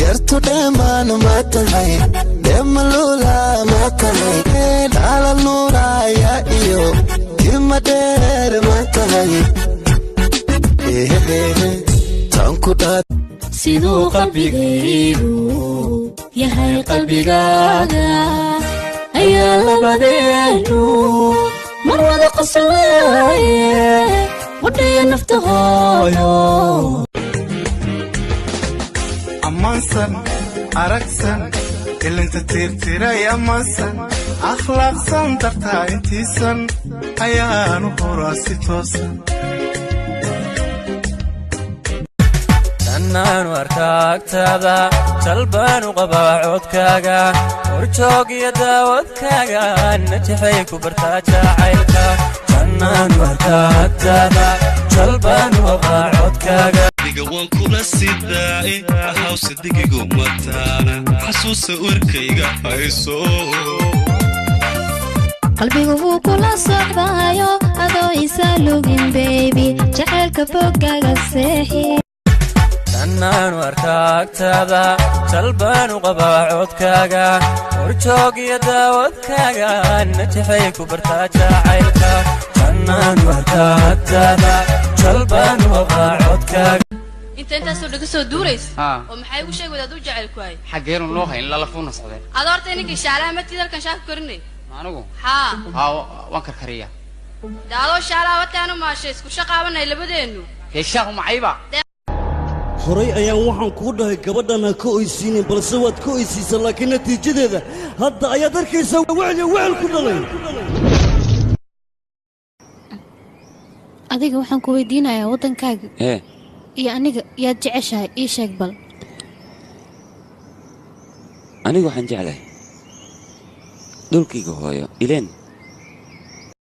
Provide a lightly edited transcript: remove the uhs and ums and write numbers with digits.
yartu dheemaan ma tahay dheemalula ma tahay dhalal nuuraya iyo ilma dheer ma tahay tanku dhaa siduu qalbigaygu yahay qalbigaaga ayaa labadeenu mar wada qasawaye wadhaya naftahooyo ammaansan aragsan ilinta tiirtiray ammaansan akhlaaqsan dartaa intiisan ayaanu horaa si toosan annaan warkaagtaada talbaanu qabaa codkaaga horjoog iyo daawadkaaga najaxay ku bartaa jacaylka annaan warkaagtaada talbaanu qabaa codkaaga waan kula sidaa'i ahawse digigu mataana xasuusa warkayga hayso qalbigu wuu kula socdaayo adoo isa lugin baby jacaylka boggaaga seexi annaan warkaagtaada talbaanu qabaa codkaaga horjoog iyo daawadkaaga najaxay ku bartaa jacaylka annaan warkaagtaada talbaanu qabaa codkaaga انت سو دغسو دوريس oo maxay ugu sheeg wadaad u jacayl ku hay xageenu loo hayn la lafuuna socdeen aad horta inii shaalaha ma tidalkan shaaf korinay anigu waan karkariya daalo shaalaha wataanu maashay isku shaqaabanay labadeenu heeshaaq macayba horay ayaan waxaan ku dhahay gabadhana ka oysiinay balse waad ka oysiisay laakiin natiijadeeda hadda ayaad arkaysaa weel ku dhalay adiga waxaan ku weydiinayaa wadankaaga iyo aniga yaad jeceshahay ii sheeg bal anigu waxaan jeclahay dhulkayga hooyo ileen